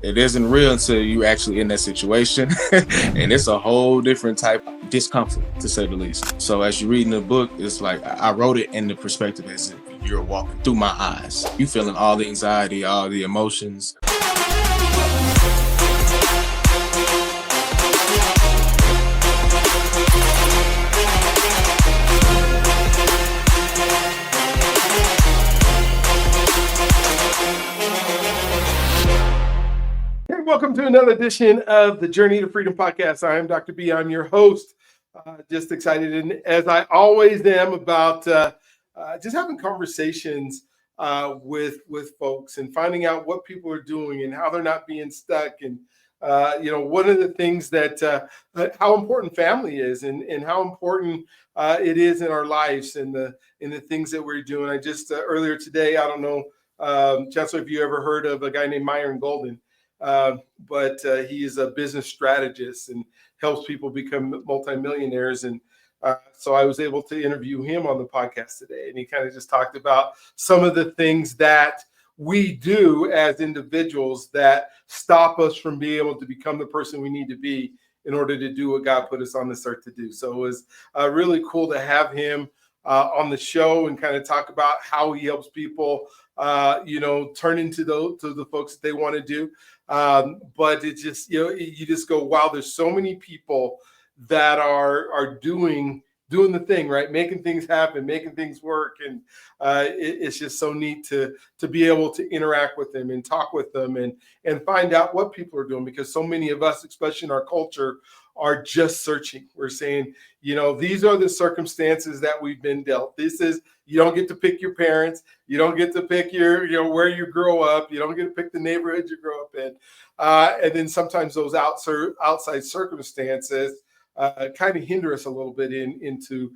it isn't real until you actually in that situation. And it's a whole different type of discomfort, to say the least. So as you're reading the book, it's like I wrote it in the perspective as if you're walking through my eyes. You feeling all the anxiety, all the emotions. And welcome to another edition of the Journey to Freedom podcast. I am Dr. B. I'm your host. Just excited, and as I always am, about just having conversations with folks and finding out what people are doing and how they're not being stuck. And one of the things that how important family is, and how important it is in our lives, and the things that we're doing. I just earlier today, I don't know, Chancellor, if you ever heard of a guy named Myron Golden. But he is a business strategist and helps people become multimillionaires. And so I was able to interview him on the podcast today. And he kind of just talked about some of the things that we do as individuals that stop us from being able to become the person we need to be in order to do what God put us on this earth to do. So it was really cool to have him on the show and kind of talk about how he helps people, turn into the folks that they want to do. But it just, you just go, wow, there's so many people that are doing the thing, right? Making things happen, making things work. And it's just so neat to be able to interact with them and talk with them and find out what people are doing, because so many of us, especially in our culture, are just searching. We're saying, these are the circumstances that we've been dealt. This is, you don't get to pick your parents. You don't get to pick your, where you grow up. You don't get to pick the neighborhood you grow up in. And then sometimes those outside circumstances kind of hinder us a little bit into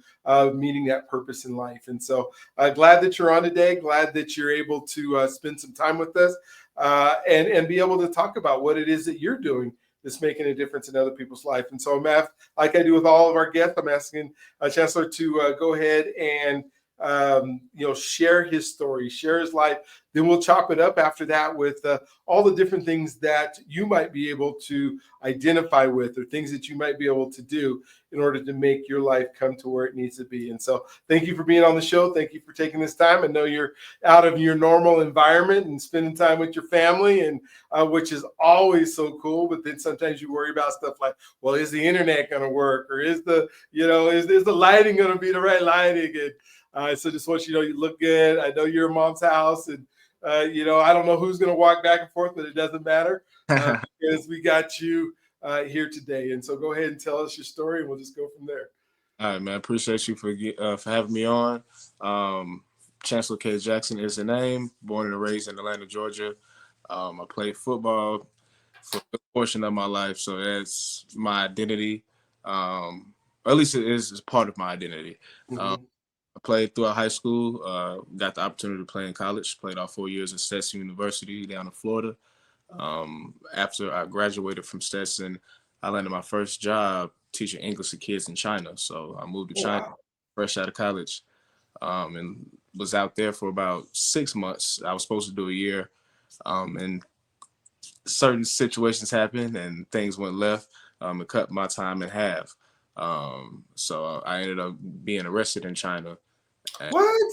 meeting that purpose in life. And so glad that you're on today. Glad that you're able to spend some time with us and be able to talk about what it is that you're doing that's making a difference in other people's life. And so like I do with all of our guests, I'm asking Chancellor to go ahead and share his story, share his life. Then we'll chop it up after that with all the different things that you might be able to identify with, or things that you might be able to do in order to make your life come to where it needs to be. And so thank you for being on the show. Thank you for taking this time. I know you're out of your normal environment and spending time with your family, and which is always so cool. But then sometimes you worry about stuff like, well, is the internet going to work? Or is the lighting going to be the right lighting? And so just want you to know you look good. I know you're in mom's house, and I don't know who's going to walk back and forth, but it doesn't matter because we got you here today. And so go ahead and tell us your story, and we'll just go from there. All right, man. Appreciate you for having me on. Chancellor K Jackson is the name. Born and raised in Atlanta, Georgia. I played football for a portion of my life, so that's my identity. Or at least it is part of my identity. Mm-hmm. I played throughout high school, got the opportunity to play in college, played all 4 years at Stetson University down in Florida. After I graduated from Stetson, I landed my first job teaching English to kids in China. So I moved to China fresh out of college, and was out there for about 6 months. I was supposed to do a year, and certain situations happened and things went left, and cut my time in half. So I ended up being arrested in China. What?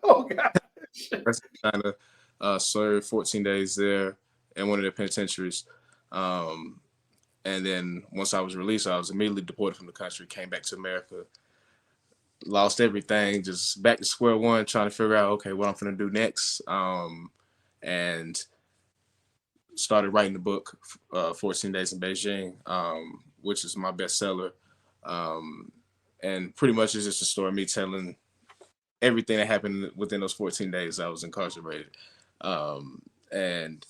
Oh, gosh. Arrested in China, served 14 days there in one of the penitentiaries. And then once I was released, I was immediately deported from the country, came back to America, lost everything, just back to square one, trying to figure out, okay, what I'm going to do next. And started writing the book, 14 Days in Beijing, which is my bestseller. And pretty much it's just a story of me telling everything that happened within those 14 days I was incarcerated. And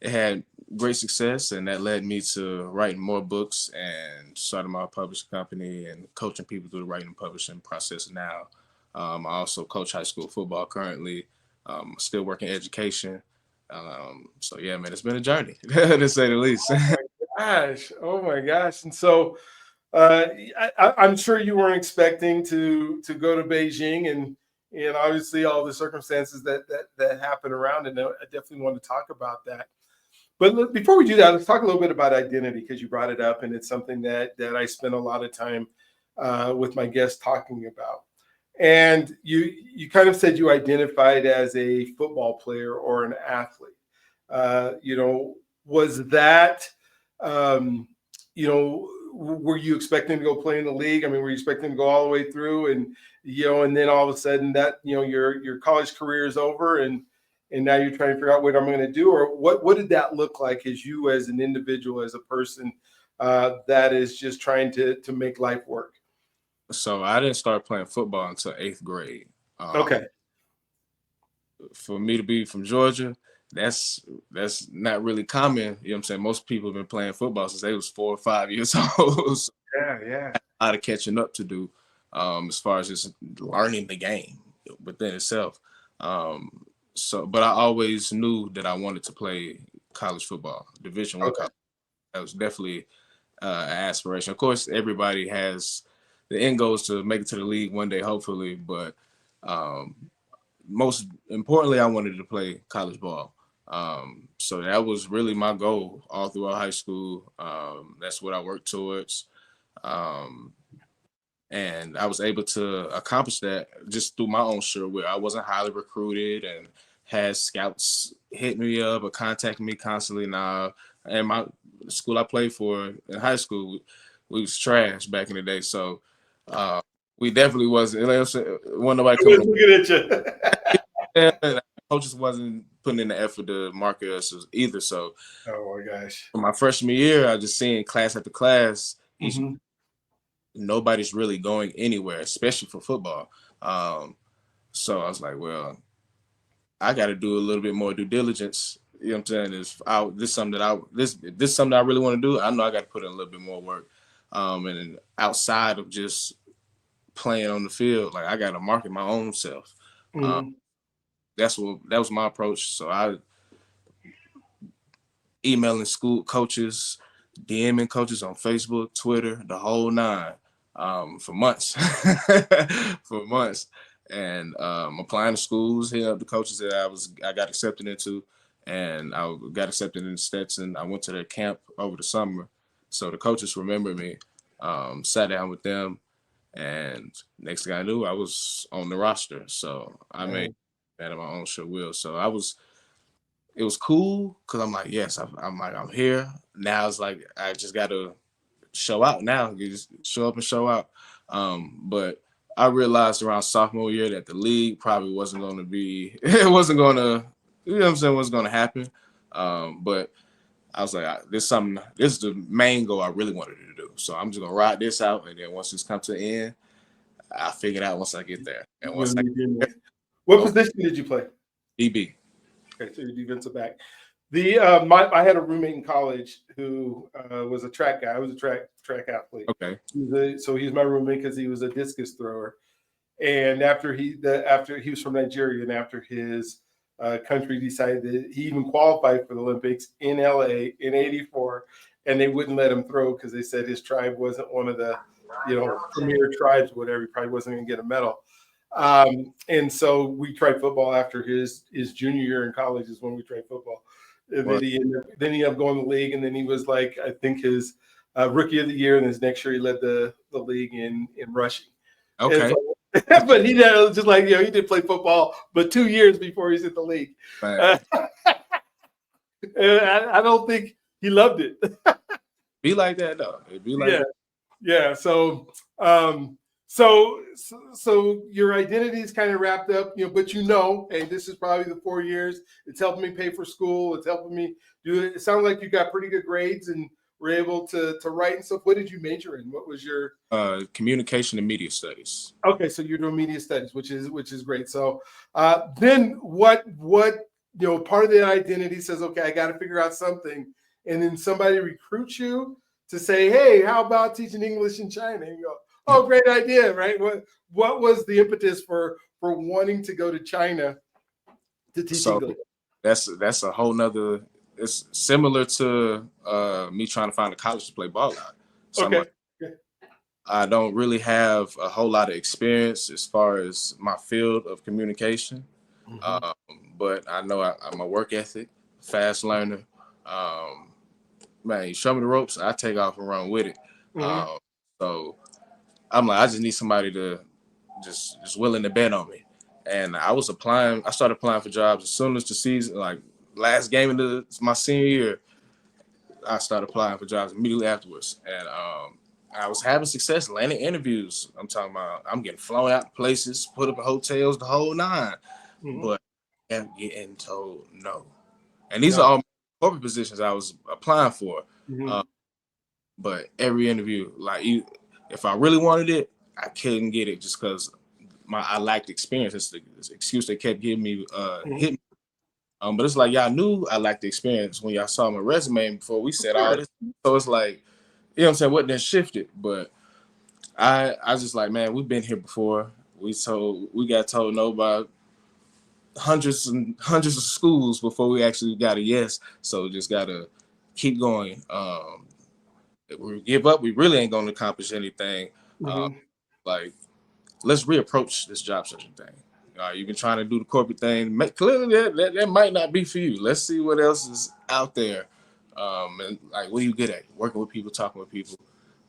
it had great success, and that led me to writing more books and starting my publishing company and coaching people through the writing and publishing process now. I also coach high school football currently, still working education. So yeah, man, it's been a journey to say the least. Oh my gosh. And so I'm sure you weren't expecting to go to Beijing, and obviously all the circumstances that happen around, and I definitely want to talk about that. But before we do that, let's talk a little bit about identity, because you brought it up, and it's something that I spend a lot of time with my guests talking about. And you kind of said you identified as a football player or an athlete. Was that, were you expecting to go play in the league? I mean, were you expecting to go all the way through, and and then all of a sudden that your college career is over, and now you're trying to figure out what I'm going to do, or what did that look like as you, as an individual, as a person that is just trying to make life work? So I didn't start playing football until 8th grade. Okay. For me to be from Georgia, that's not really common. You know what I'm saying? Most people have been playing football since they was 4 or 5 years old. So Yeah. a lot of catching up to do, as far as just learning the game within itself. But I always knew that I wanted to play college football, Division I Okay. college. That was definitely an aspiration. Of course, everybody has the end goal is to make it to the league one day, hopefully. But um, most importantly, I wanted to play college ball. So that was really my goal all throughout high school. That's what I worked towards. Um, and I was able to accomplish that just through my own sure will. I wasn't highly recruited and had scouts hit me up or contact me constantly. Now, and my school I played for in high school, we was trash back in the day. So we definitely wasn't. Wasn't nobody coming. Looking at you. And coaches wasn't putting in the effort to market us either. So Oh my gosh. for my freshman year, I just seen class after class, Mm-hmm. nobody's really going anywhere, especially for football. So I was like, well, I got to do a little bit more due diligence. You know what I'm saying? This is something that this is something I really want to do. I know I got to put in a little bit more work. And outside of just playing on the field, like I got to market my own self. Mm-hmm. That was my approach. So I emailing school coaches, DMing coaches on Facebook, Twitter, the whole nine, for months, for months, and applying to schools, hitting up the coaches that I got accepted into, and I got accepted in Stetson. I went to their camp over the summer, so the coaches remember me. Sat down with them, and next thing I knew, I was on the roster. So I made that of my own sure will. So it was cool because I'm like, yes, I'm here. Now it's like I just got to show out now. You just show up and show out. But I realized around sophomore year that the league probably wasn't going to be, it wasn't going to, you know what I'm saying, wasn't going to happen. But I was like, this is the main goal I really wanted to do. So I'm just going to ride this out. And then once this comes to an end, I'll figure it out once I get there. And once I get What position did you play? DB. Okay, so you're defensive back. I had a roommate in college who was a track guy. I was a track athlete. Okay. So he's my roommate because he was a discus thrower. And after he was from Nigeria, and after his country decided that he even qualified for the Olympics in LA in '84, and they wouldn't let him throw because they said his tribe wasn't one of the premier tribes, whatever. He probably wasn't going to get a medal. And so we tried football after his junior year in college is when we tried football. And then he ended up going to the league, and then he was like, I think his rookie of the year, and his next year he led the league in rushing. Okay. But he did just like, he did play football, but 2 years before he's in the league. Right. I don't think he loved it. Be like that though. It'd be like that. Yeah. So your identity is kind of wrapped up, but hey, this is probably the 4 years. It's helping me pay for school. It's helping me do it. It sounds like you got pretty good grades and were able to write and stuff. What did you major in? What was your communication and media studies? Okay, so you're doing media studies, which is great. So then what part of the identity says, okay, I got to figure out something, and then somebody recruits you to say, hey, how about teaching English in China? And you go, oh, great idea, right? What was the impetus for wanting to go to China to teach English? That's a whole nother. It's similar to me trying to find a college to play ball at. So okay. I don't really have a whole lot of experience as far as my field of communication, but I know I'm a work ethic, fast learner. Um, man, you show me the ropes, I take off and run with it. Mm-hmm. So I'm like, I just need somebody to just willing to bet on me. And I was applying. I started applying for jobs as soon as the season, like last game of my senior year. I started applying for jobs immediately afterwards, and I was having success landing interviews. I'm talking about I'm getting flown out to places, put up in hotels, the whole nine. Mm-hmm. But I'm getting told no. And these are No. all corporate positions I was applying for. Mm-hmm. Uh, but every interview, like if I really wanted it, I couldn't get it just because I lacked experience. It's the excuse they kept giving me, Mm-hmm. hitting. But it's like y'all knew I lacked the experience when y'all saw my resume before we Of said all course. this. So it's like, you know what I'm saying, what then shifted. But I just like, man, we've been here before. We got told no by hundreds and hundreds of schools before we actually got a yes. So just gotta keep going. If we give up, we really ain't gonna accomplish anything. Uh, Mm-hmm. like let's reapproach this job searching thing. You've been trying to do the corporate thing. Clearly, that might not be for you. Let's see what else is out there. And like, what are you good at? Working with people, talking with people.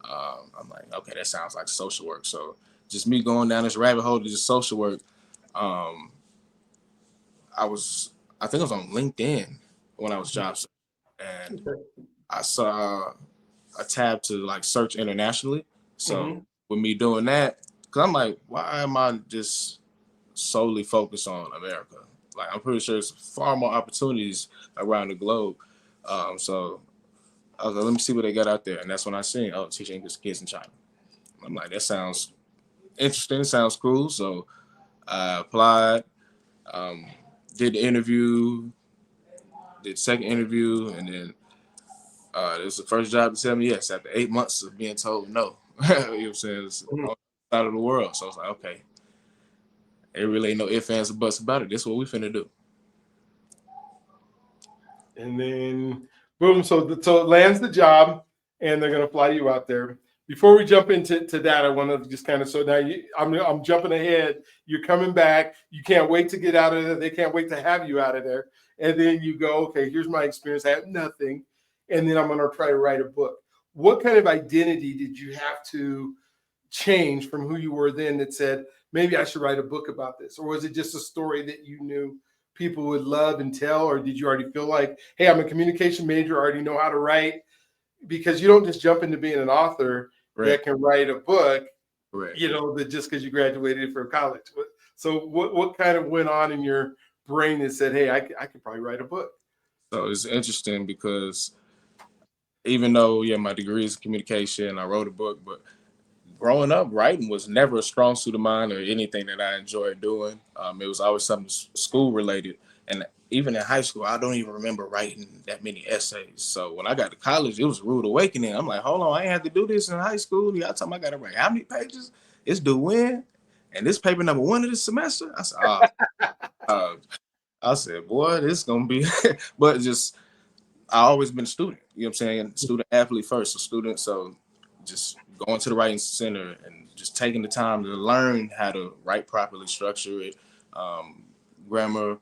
I'm like, okay, that sounds like social work. So just me going down this rabbit hole to just social work. Um, I was, I think I was on LinkedIn when I was job searching, and Okay. I saw a tab to like search internationally. So Mm-hmm. with me doing that, because I'm like, why am I just solely focused on America? Like I'm pretty sure there's far more opportunities around the globe. So I was like, let me see what they got out there, and that's when I seen, oh, teaching English to kids in China. I'm like, that sounds interesting. Sounds cool. So I applied, um, did the interview, did second interview, and then it was the first job to tell me yes after 8 months of being told no. You know what I'm saying? It's on the side of the world. So I was like, okay, it really ain't no ifs, ands, or buts about it. This is what we finna do. And then boom, so it lands the job, and they're going to fly you out there. Before we jump into that, I want to just kind of, so now I'm jumping ahead. You're coming back. You can't wait to get out of there. They can't wait to have you out of there. And then you go, okay, here's my experience. I have nothing, and then I'm going to try to write a book. What kind of identity did you have to change from who you were then that said, maybe I should write a book about this? Or was it just a story that you knew people would love and tell? Or did you already feel like, hey, I'm a communication major, I already know how to write? Because you don't just jump into being an author that Correct. can write a book, Correct. that just because you graduated from college. So what kind of went on in your brain that said, hey, I could probably write a book? So it's interesting because even though, yeah, my degree is communication, I wrote a book, but growing up, writing was never a strong suit of mine or anything that I enjoyed doing. It was always something school related. And even in high school, I don't even remember writing that many essays. So when I got to college, it was a rude awakening. I'm like, hold on, I ain't had to do this in high school. Y'all tell me I got to write how many pages? It's due when? And this paper number one of this semester? I said, I said, boy, this gonna be, but just I always been a student. You know what I'm saying? Student athlete first, a student. So just going to the writing center and just taking the time to learn how to write properly, structure it, um, grammar,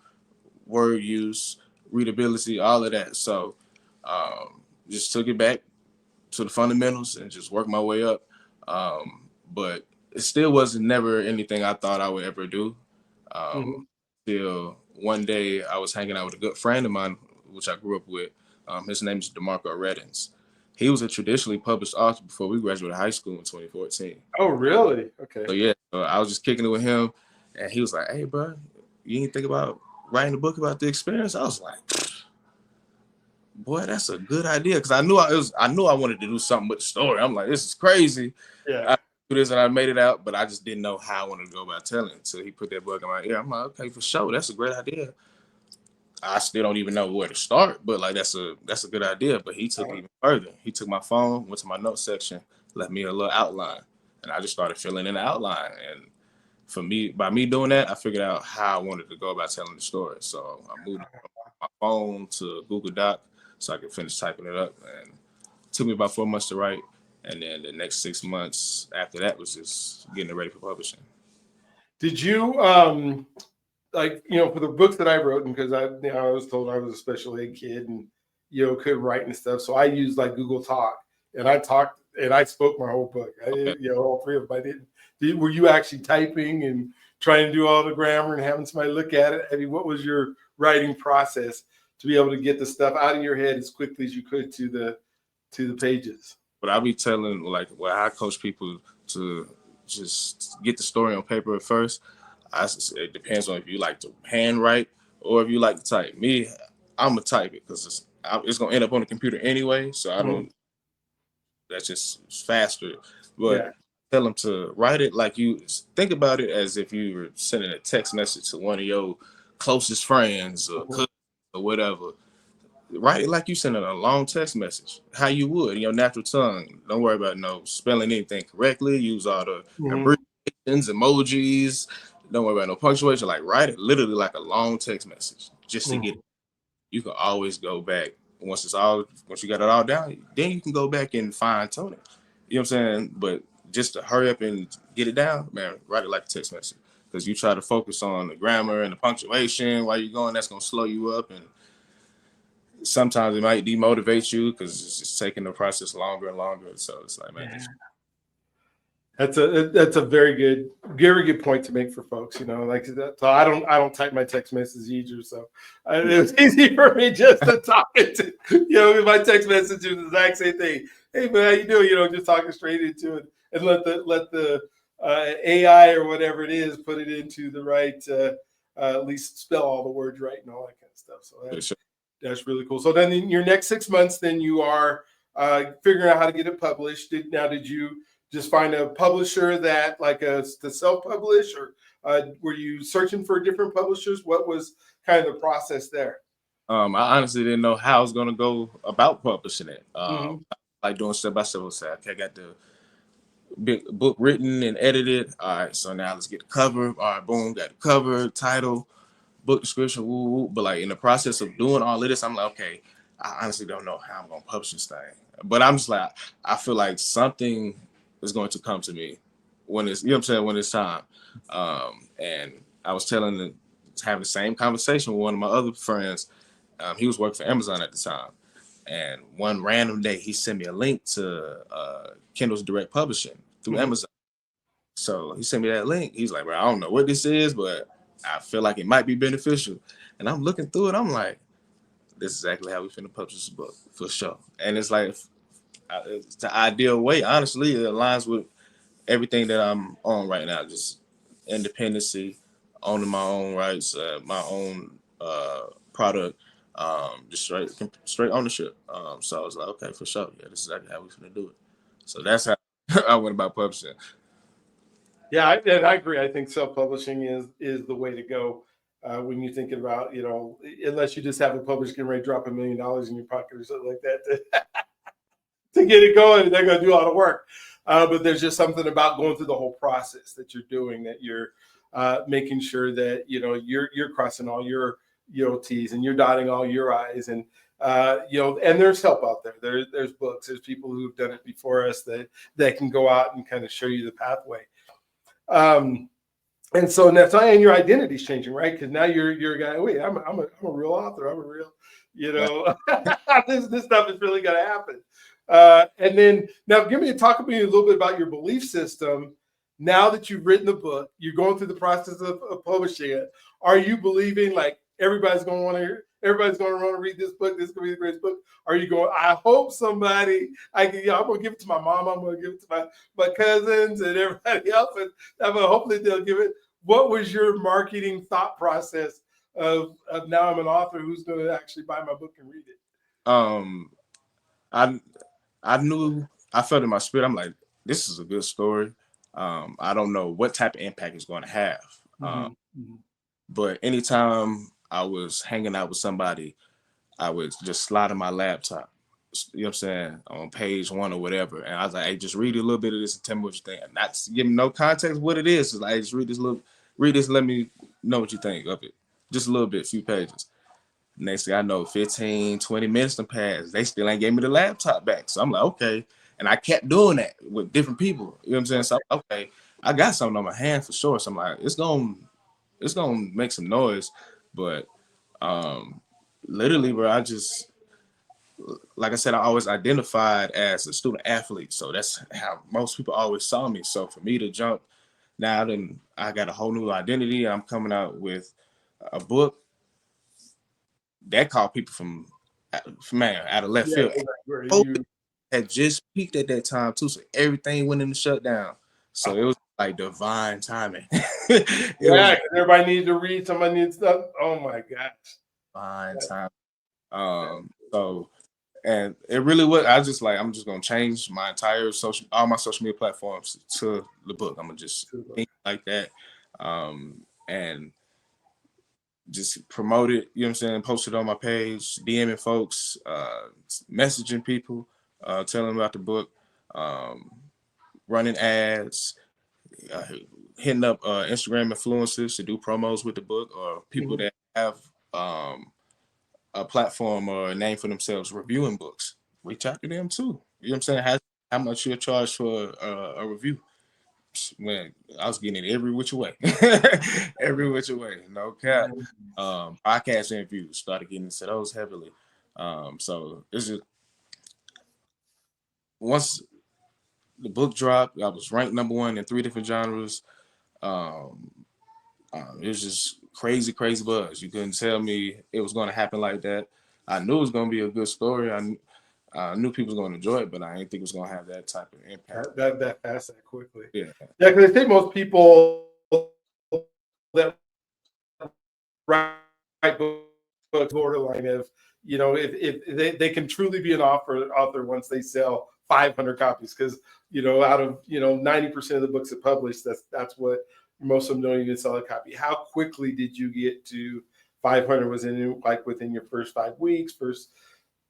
word use, readability, all of that. So just took it back to the fundamentals and just worked my way up. But it still wasn't never anything I thought I would ever do. Um, Mhm. Till one day I was hanging out with a good friend of mine, which I grew up with. His name is DeMarco Reddins. He was a traditionally published author before we graduated high school in 2014. Oh, really? Okay. So yeah, so I was just kicking it with him, and he was like, "Hey, bro, you ain't think about writing a book about the experience?" I was like, "Boy, that's a good idea," because I knew I wanted to do something with the story. I'm like, "This is crazy." Yeah. I do this and I made it out, but I just didn't know how I wanted to go about telling it. So he put that book in my ear. I'm like, okay, for sure, that's a great idea. I still don't even know where to start, but like that's a good idea. But he took it even further. He took my phone, went to my notes section, left me a little outline, and I just started filling in the outline. And for me, by me doing that, I figured out how I wanted to go about telling the story. So I moved it from my phone to Google Doc so I could finish typing it up. And it took me about 4 months to write. And then the next 6 months after that was just getting it ready for publishing. Did you like for the books that I wrote, and because I was told I was a special ed kid, and couldn't write and stuff. So I used like Google Talk, and I talked and I spoke my whole book. Okay. All three of them. I didn't. Were you actually typing and trying to do all the grammar and having somebody look at it? I mean, what was your writing process to be able to get the stuff out of your head as quickly as you could to the pages? But I'll be telling like I coach people to just get the story on paper at first. It depends on if you like to handwrite or if you like to type. Me, I'm gonna type it because it's gonna end up on the computer anyway. So I don't. That's just faster. But Yeah. tell them to write it like you think about it as if you were sending a text message to one of your closest friends or cousins or whatever. Write it like you sending a long text message, how you would in your natural tongue. Don't worry about no spelling anything correctly. Use all the abbreviations, emojis. Don't worry about no punctuation. Like write it literally like a long text message, just to get it. You can always go back once you got it all down. Then you can go back and fine tune it. You know what I'm saying? But just to hurry up and get it down, man, write it like a text message. Because you try to focus on the grammar and the punctuation while you're going, that's gonna slow you up, and sometimes it might demotivate you because it's just taking the process longer and longer. So it's like, man, That's a very good point to make for folks. Like that. So I don't type my text messages either. So it was easy for me just to talk into. My text message is the exact same thing. Hey man, how you doing? Just talking straight into it, and let the AI or whatever it is put it into the right. At least spell all the words right and all that kind of stuff. So that's really cool. So then in your next 6 months, then you are figuring out how to get it published. Did you just find a publisher that to self-publish, or were you searching for different publishers? What was kind of the process there? I honestly didn't know how I was gonna go about publishing it. Like doing step by step. Say, okay, I got the big book written and edited. All right, so now let's get the cover. All right, boom, got the cover, title, book description, woo, woo. But like in the process of doing all of this, I'm like, okay, I honestly don't know how I'm gonna publish this thing. But I'm just like, I feel like something is going to come to me when it's, when it's time. And I was having the same conversation with one of my other friends. He was working for Amazon at the time. And one random day, he sent me a link to Kindle's direct publishing through Amazon. So he sent me that link. He's like, bro, I don't know what this is, but I feel like it might be beneficial. And I'm looking through it. I'm like, this is exactly how we finna publish this book for sure. And it's like, it's the ideal way. Honestly, it aligns with everything that I'm on right now. Just independency, owning my own rights, my own product, just straight ownership. So I was like, okay, for sure. Yeah, this is exactly how we finna do it. So that's how I went about publishing. Yeah, I agree. I think self-publishing is the way to go when you're thinking about, unless you just have a publisher getting ready to drop $1 million in your pocket or something like that to get it going, they're going to do all the work. But there's just something about going through the whole process that you're doing, that you're making sure that you're crossing all your T's and you're dotting all your I's, and and there's help out there. There's books. There's people who've done it before us that can go out and kind of show you the pathway. And so now, and your identity's changing, right? Because now you're a guy. Wait, I'm a real author. I'm a real, this stuff is really going to happen. And then now, talk to me a little bit about your belief system. Now that you've written the book, you're going through the process of publishing it. Are you believing like everybody's going to want to read this book? This is going to be the greatest book. Are you going, I hope somebody, I'm going to give it to my mom. I'm going to give it to my cousins and everybody else. And hopefully they'll give it. What was your marketing thought process of now I'm an author who's going to actually buy my book and read it? I knew, I felt in my spirit, I'm like, this is a good story. I don't know what type of impact it's going to have. But anytime I was hanging out with somebody, I would just slide in my laptop, you know what I'm saying, on page 1 or whatever. And I was like, hey, just read a little bit of this and tell me what you think. And not giving no context what it is. It's like, just read this, let me know what you think of it. Just a little bit, few pages. Next thing I know, 15, 20 minutes to pass. They still ain't gave me the laptop back. So I'm like, okay. And I kept doing that with different people. You know what I'm saying? So, okay, I got something on my hand for sure. So I'm like, it's gonna make some noise. But literally, bro, like I said, I always identified as a student athlete. So that's how most people always saw me. So for me to jump now, then I got a whole new identity. I'm coming out with a book that called people from man out of left Yeah, field. where COVID you had just peaked at that time too, so everything went into shutdown. So it was like divine timing. It was yeah, 'cause everybody needs to read, somebody needs stuff. Oh my gosh. divine time. So and it really was. I just like I'm just gonna change my entire all my social media platforms to the book. I'm gonna just think like that, and just promote it. You know what I'm saying? Post it on my page, DMing folks, messaging people, telling them about the book, um, running ads, uh, hitting up Instagram influencers to do promos with the book, or people Mhm. that have a platform or a name for themselves reviewing books. Reach out to them too. You know what I'm saying? How much you charge for a review? Man, I was getting it every which way, every which way, no cap. Podcast interviews started getting into those heavily. So this is once the book dropped, I was ranked number one in 3 different genres. Um, it was just crazy, crazy buzz. You couldn't tell me it was going to happen like that. I knew it was going to be a good story. I knew people was going to enjoy it, but I didn't think it was going to have that type of impact. That fast, that quickly. Yeah. Yeah, because I think most people that write books borderline of, if they can truly be an author once they sell 500 copies, because out of 90% of the books that publish, that's what most of them don't even sell a copy. How quickly did you get to 500? Was it like within your first 5 weeks, first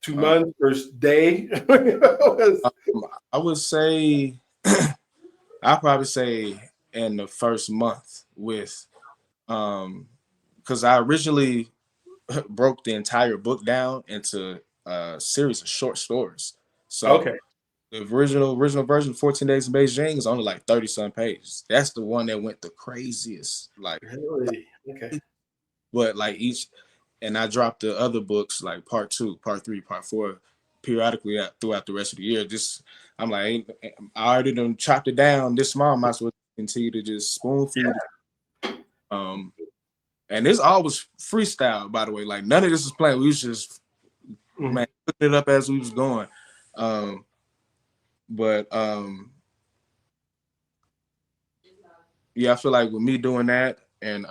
2 months, first day? I would say I'll probably say in the first month with because I originally broke the entire book down into a series of short stories. So Okay. the original version, 14 Days in Beijing, is only like 30 some pages. That's the one that went the craziest. Like, Really? Okay. but like each, and I dropped the other books like part two, part three, part four, periodically throughout the rest of the year. Just I'm like, I already done chopped it down this small. Might as well continue to just spoon feed it. Um, and this all was freestyle, by the way. Like none of this was planned. We was just Mhm. putting it up as we was going. Um, but yeah, I feel like with me doing that and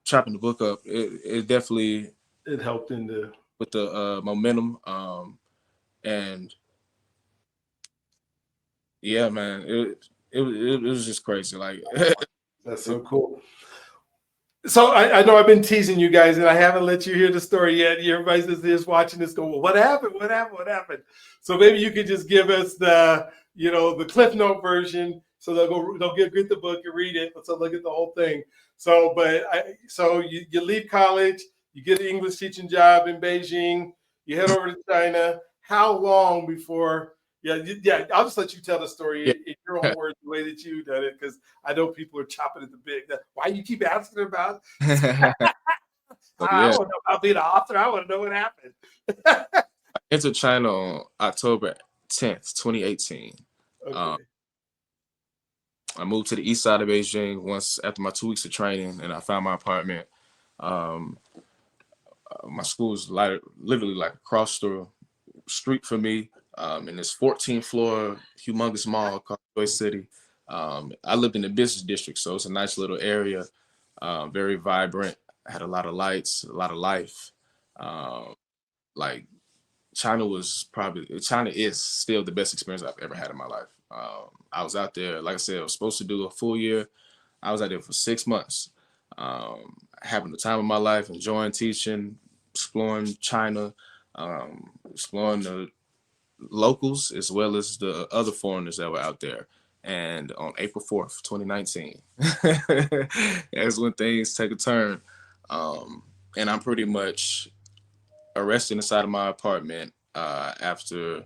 chopping the book up, it definitely It helped into. with the momentum. And yeah, man, it was just crazy. Like, That's so cool. So I know I've been teasing you guys, and I haven't let you hear the story yet. Everybody's just watching this go, well, what happened? What happened? What happened? So maybe you could just give us the Cliff Note version, so they'll get the book and read it. So look at the whole thing. So you leave college, you get an English teaching job in Beijing, you head over to China. How long before? Yeah, yeah. I'll just let you tell the story yeah, in your own words, the way that you done it, because I know people are chopping at the big. Why you keep asking about? so I yeah, want to know about being an author. I want to know what happened. I entered China on October 10th, 2018. Um, Okay. I moved to the east side of Beijing once after my 2 weeks of training, and I found my apartment. Um, my school was like literally like across the street from me, in this 14th floor humongous mall called Joy City. I lived in the business district, so it's a nice little area, very vibrant. Had a lot of lights, a lot of life. Um, like China is still the best experience I've ever had in my life. I was out there, like I said, I was supposed to do a full year. I was out there for 6 months, having the time of my life, enjoying teaching, exploring China, exploring the locals as well as the other foreigners that were out there. And on April 4th, 2019, that's when things take a turn. And I'm pretty much arrested inside of my apartment after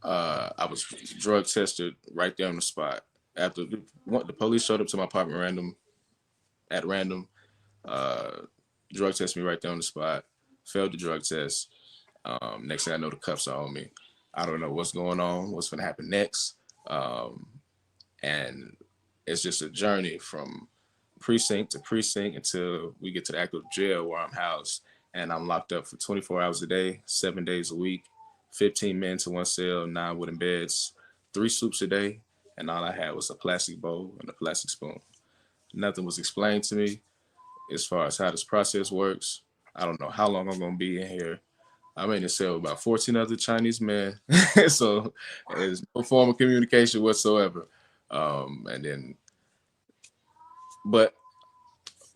I was drug tested right there on the spot. After the police showed up to my apartment at random, uh, Drug test me right there on the spot. Failed the drug test. Next thing I know, the cuffs are on me. I don't know what's going on, what's going to happen next. And it's just a journey from precinct to precinct until we get to the actual jail where I'm housed. And I'm locked up for 24 hours a day, 7 days a week, 15 men to one cell, 9 wooden beds, 3 soups a day. And all I had was a plastic bowl and a plastic spoon. Nothing was explained to me as far as how this process works. I don't know how long I'm going to be in here. I'm in a cell with about 14 other Chinese men. So there's no form of communication whatsoever. And then, but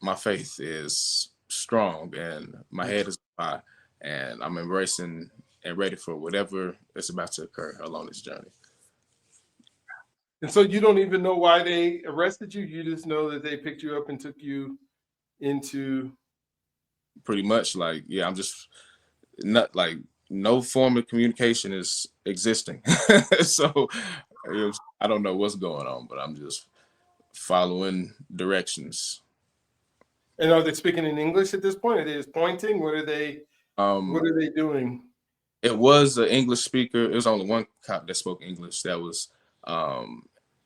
my faith is strong and my head is high, and I'm embracing and ready for whatever is about to occur along this journey. And so you don't even know why they arrested you. You just know that they picked you up and took you into. Pretty much, like, yeah, I'm just not like no form of communication is existing. So I don't know what's going on, but I'm just following directions. And are they speaking in English at this point? Are they just pointing? What are they doing? It was an English speaker. It was only one cop that spoke English that was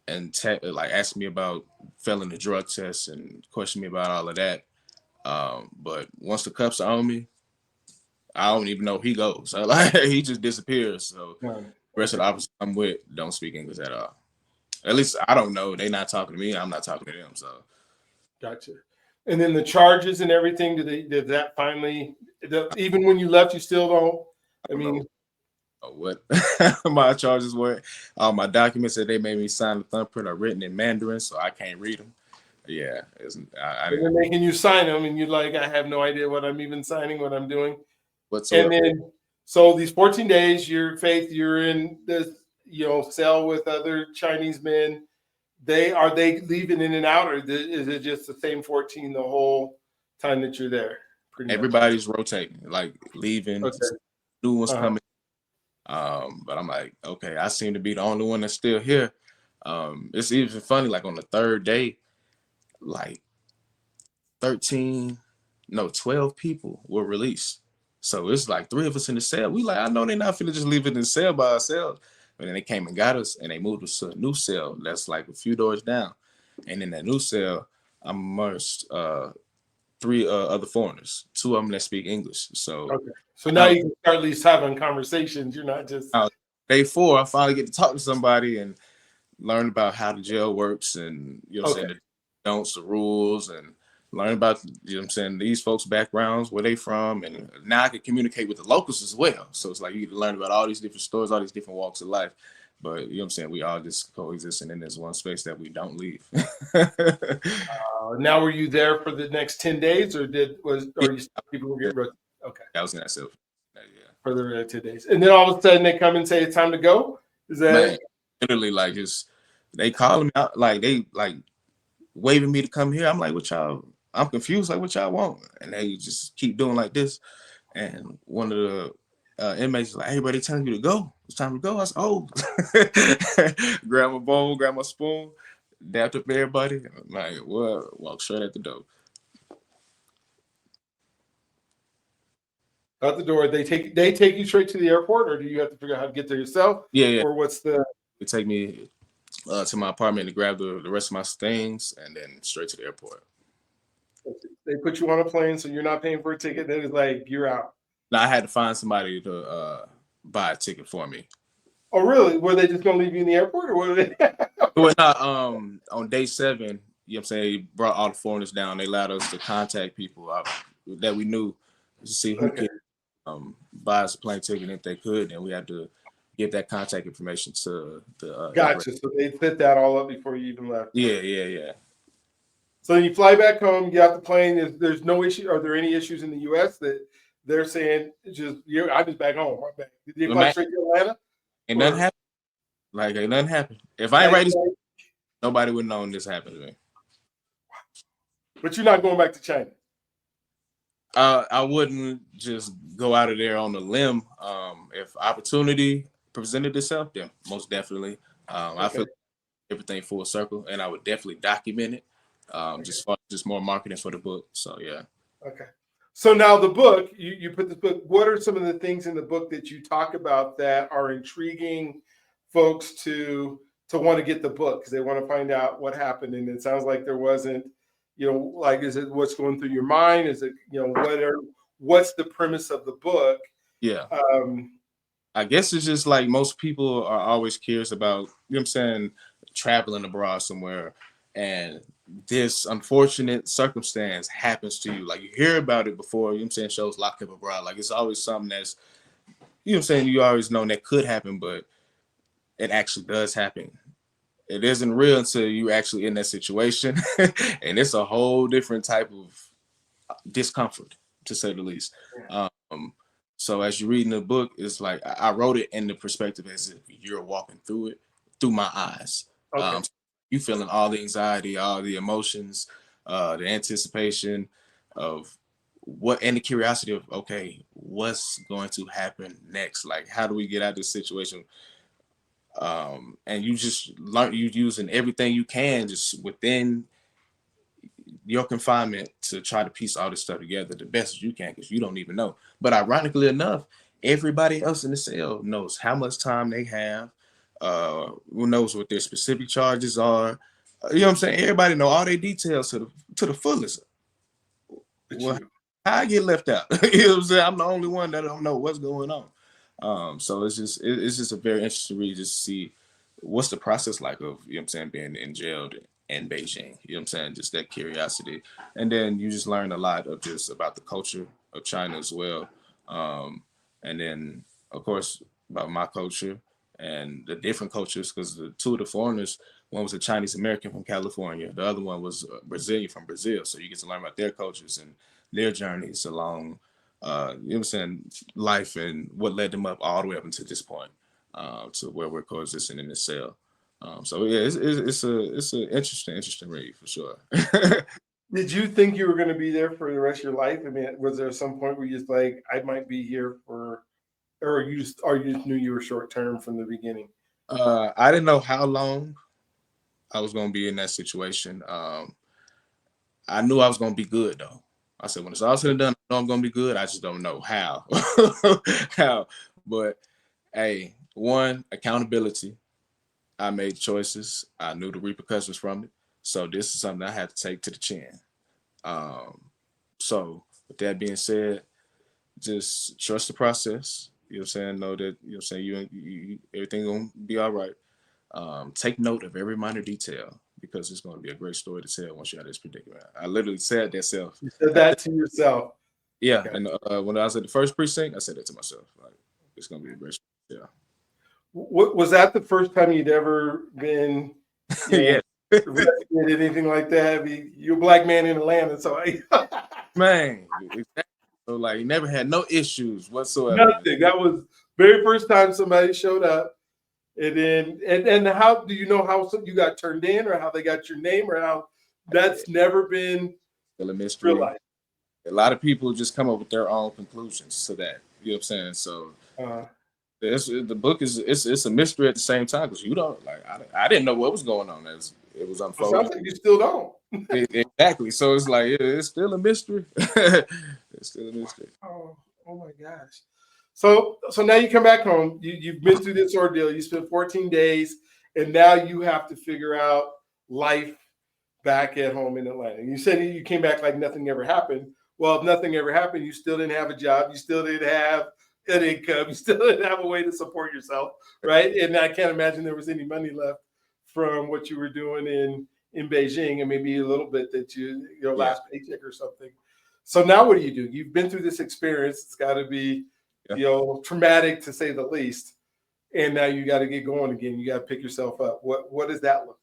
and like asked me about failing the drug test and questioned me about all of that. But once the cuffs are on me, I don't even know he goes. Like he just disappears. So the rest of the officers I'm with don't speak English at all. At least I don't know. They're not talking to me. I'm not talking to them. So gotcha. And then the charges and everything, did that finally, even when you left, you still don't? I mean, what my charges were. All my documents that they made me sign the thumbprint are written in Mandarin, so I can't read them. Yeah, they're making you sign them, and you're like, I have no idea what I'm even signing, what I'm doing. Whatsoever. And then, so these 14 days, you're in this, cell with other Chinese men. Are they leaving in and out, or is it just the same 14 the whole time that you're there? Everybody's rotating, like leaving, new ones coming. But I'm like, okay, I seem to be the only one that's still here. It's even funny, like on the third day, like 12 people were released. So it's like 3 of us in the cell. We like, I know they're not finna just leave it in the cell by ourselves. But then they came and got us, and they moved us to a new cell that's like a few doors down. And in that new cell, I'm immersed 3 other foreigners, 2 of them that speak English. So now you can start at least having conversations. You're not just day 4. I finally get to talk to somebody and learn about how the jail works, and saying the don'ts, the rules, and learn about these folks' backgrounds, where they from, and now I can communicate with the locals as well. So it's like you get to learn about all these different stories, all these different walks of life. But we all just coexisting in this one space that we don't leave. Now, were you there for the next 10 days, or people were getting rotated? Okay, I was in that cell. Yeah, for the 10 days, and then all of a sudden they come and say it's time to go. Is that literally like they call me out, like they like waving me to come here. I'm like, what y'all? I'm confused. Like, what y'all want? And they just keep doing like this. And one of the inmates is like, hey, everybody telling you to go. It's time to go. I said, oh. Grab my bowl, grab my spoon, dapped up everybody. I'm like, well, walk straight at the door. Out the door, they take you straight to the airport, or do you have to figure out how to get there yourself? Yeah. Or what's the? They take me to my apartment to grab the rest of my things, and then straight to the airport. They put you on a plane, so you're not paying for a ticket. Then it's like you're out. Now I had to find somebody to buy a ticket for me. Oh, really? Were they just gonna leave you in the airport, or were they? Well, on day 7, they brought all the foreigners down. They allowed us to contact people that we knew to see who could buy us a plane ticket if they could, and we had to give that contact information to the. Gotcha. So they set that all up before you even left. Yeah. So you fly back home, you get off the plane. There's no issue. Are there any issues in the U.S. that they're saying I'm just back home? I'm back. Did you fly straight to Atlanta? Ain't nothing happened. Like ain't nothing happened. If I ain't ready, nobody would know this happened to me. But you're not going back to China. I wouldn't just go out of there on a limb. If opportunity presented itself, then most definitely. I feel everything full circle, and I would definitely document it. Just more marketing for the book. So yeah. Okay. So now the book, you put this book. What are some of the things in the book that you talk about that are intriguing folks to want to get the book because they want to find out what happened? And it sounds like there wasn't, like, is it what's going through your mind? Is it, what's the premise of the book? Yeah. Um, I guess it's just like most people are always curious about, what I'm saying, traveling abroad somewhere and this unfortunate circumstance happens to you. Like you hear about it before, what I'm saying, shows lock up abroad. Like it's always something that's, what I'm saying, you always know that could happen, but it actually does happen. It isn't real until you actually in that situation. And it's a whole different type of discomfort, to say the least. So as you're reading the book, it's like I wrote it in the perspective as if you're walking through it through my eyes. okay. You feeling all the anxiety, all the emotions, the anticipation of what, and the curiosity of, okay, what's going to happen next? Like, how do we get out of this situation? And you just learn, you using everything you can just within your confinement to try to piece all this stuff together the best you can because you don't even know. But ironically enough, everybody else in the cell knows how much time they have, who knows what their specific charges are. You know what I'm saying? Everybody know all their details to the fullest. But Well, you, how I get left out? You know what I'm saying? I'm the only one that don't know what's going on. So it's just a very interesting read just to see what's the process like of, you know what I'm saying, being in jail in Beijing. You know what I'm saying? Just that curiosity. And then you just learn a lot of just about the culture of China as well. Um, and then of course about my culture and the different cultures because the two of the foreigners, one was a Chinese American from California, the other one was a Brazilian from Brazil. So you get to learn about their cultures and their journeys along you know what I'm saying, life and what led them up all the way up until this point, to where we're coexisting in this cell. So yeah, it's a interesting read for sure. did you think you were going to be there for the rest of your life? I mean, was there some point where you just like, I might be here for, or you just knew you were short term from the beginning? I didn't know how long I was gonna be in that situation. I knew I was gonna be good though. I said when it's all said and done, I know I'm gonna be good. I just don't know how. How, but hey, one, accountability. I made choices. I knew the repercussions from it. So this is something I had to take to the chin. Um, so with that being said, just trust the process. You know what I'm saying? Know that, you know what I'm saying, everything gonna be all right. Take note of every minor detail because it's gonna be a great story to tell once you're out of this predicament. I literally said that self. You said that to yourself. Yeah, Okay. and when I was at the first precinct, I said that to myself. Like, it's gonna be a great story. What was that the first time you'd ever been, you know, Yeah. arrested, anything like that? I mean, you're a black man in Atlanta, so Man, exactly. So like, never had no issues whatsoever. nothing. That was very first time somebody showed up. And then, and how do you know how you got turned in, or how they got your name, or how that's never been Still a mystery. realized? A lot of people just come up with their own conclusions to that. You know what I'm saying? So Uh, the book is it's a mystery at the same time because you don't like I didn't know what was going on as it was it sounds unfolding. like you still don't. Exactly. So it's like it's still a mystery. It's still a mystery. Oh my gosh. So now you come back home. You've been through this ordeal. You spent 14 days, and now you have to figure out life back at home in Atlanta. You said you came back like nothing ever happened. Well, if nothing ever happened, you still didn't have a job. You still didn't have an income. You still didn't have a way to support yourself, right? And I can't imagine there was any money left from what you were doing in Beijing, and maybe a little bit that your Yeah. last paycheck or something. So now what do? You've been through this experience. It's got to be, Yeah. traumatic to say the least. And now you got to get going again. You got to pick yourself up. What does that look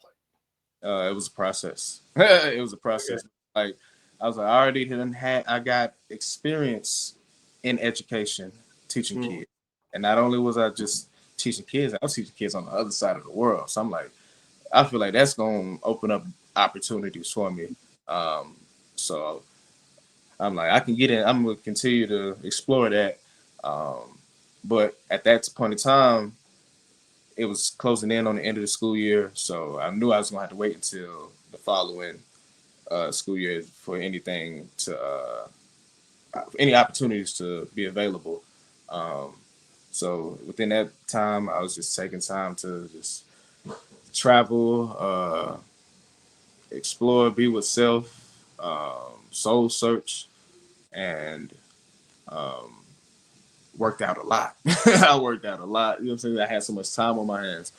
It was a process. It was a like? process. Like I was like, I already had I got experience in education teaching Mm. kids. And not only was I just teaching kids, I was teaching kids on the other side of the world. So I'm like, I feel like that's gonna open up opportunities for me. Um, so I'm like, I can get in, I'm gonna continue to explore that. Um, but at that point in time, it was closing in on the end of the school year, so I knew I was gonna have to wait until the following school year for anything to any opportunities to be available. Um, so within that time, I was just taking time to just travel, explore, be with self, soul search, and um, worked out a lot. I worked out a lot. You know what I'm saying? I had so much time on my hands,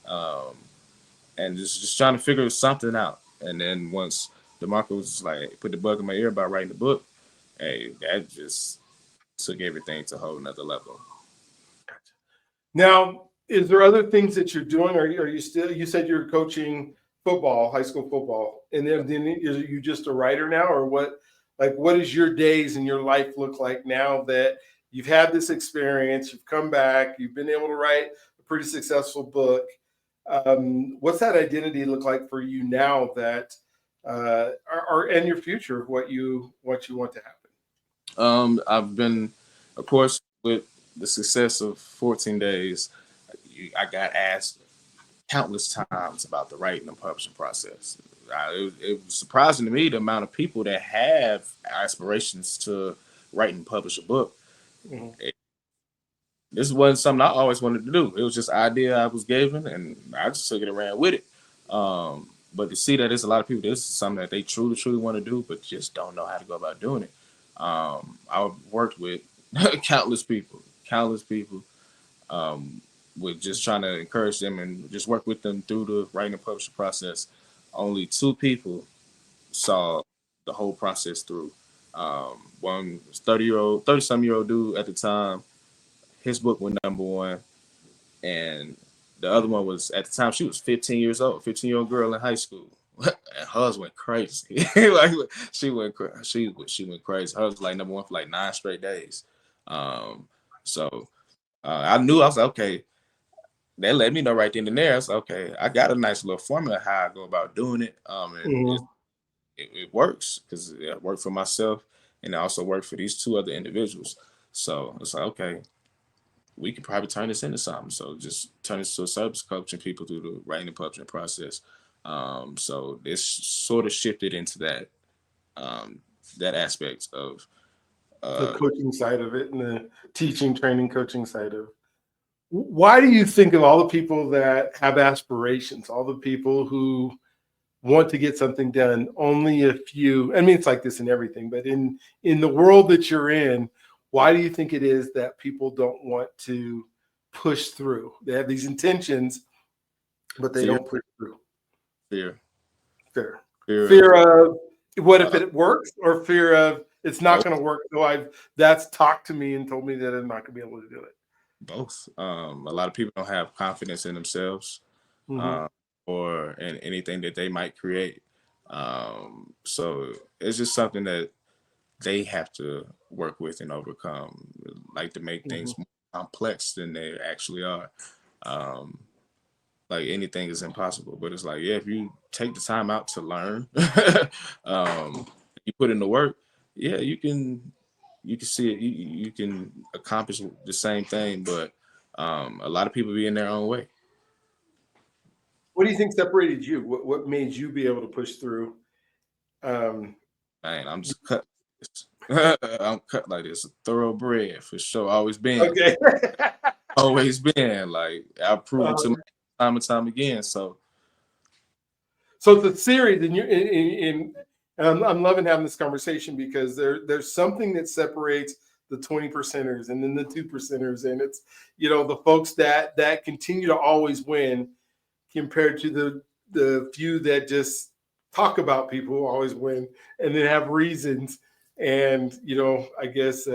um, and just trying to figure something out. And then once DeMarco was like put the bug in my ear about writing the book, hey, that just took everything to a whole nother level. Now, is there other things that you're doing? Are you still? You said you're coaching football, high school football, and then is you just a writer now, or what? Like, what does your days and your life look like now that you've had this experience? You've come back. You've been able to write a pretty successful book. What's that identity look like for you now that are in your future of what you want to happen? I've been, of course, with the success of 14 days, I got asked countless times about the writing and publishing process. It was surprising to me the amount of people that have aspirations to write and publish a book. Mhm. This wasn't something I always wanted to do. It was just an idea I was given, and I just took it and ran with it. But to see that there's a lot of people, this is something that they truly want to do, but just don't know how to go about doing it. I worked with countless people, um, with just trying to encourage them and just work with them through the writing and publishing process. Only two people saw the whole process through. One was 30-some-year-old dude at the time. His book went #1, and the other one was at the time she was 15 years old, 15-year-old girl in high school. And hers went crazy. Like she went crazy. Hers was like #1 for like 9 straight days. Um, so I knew I was like, okay, that let me know right then and there. I was like, okay, I got a nice little formula how I go about doing it. And Mhm. it works because it worked for myself and it also worked for these two other individuals. So it's like, okay, we could probably turn this into something. So just turn this to a service, coaching people through the writing and publishing process. So this sort of shifted into um, that aspect of The uh, coaching side of it and the teaching, training, coaching side of. Why do you think of all the people that have aspirations, all the people who want to get something done, only a few? I mean, it's like this in everything, but in the world that you're in, why do you think it is that people don't want to push through? They have these intentions, but they fear, don't push through. fear, Fear, fear of fear of what if uh, it works, or fear of it's not both. going to work. So I've that's talked to me and told me that I'm not going to be able to do it. Both. A lot of people don't have confidence in themselves, Mm-hmm. uh, or in anything that they might create. So it's just something that they have to work with and overcome, like to make Mm-hmm. things more complex than they actually are. Um, like anything is impossible, but it's like, yeah, if you take the time out to learn, you put in the work, yeah, you can see it, you can accomplish the same thing, but a lot of people be in their own way. What do you think separated you? What made you be able to push through? Um, Man, I'm just cut. I'm cut like this, thoroughbred for sure. okay. Always been. Like I've proven to my Um, time and time again. So so it's a series, and you're and I'm loving having this conversation because there's something that separates the 20 percenters and then the 2 percenters, and it's the folks that continue to always win compared to the few that just talk about people who always win and then have reasons and I guess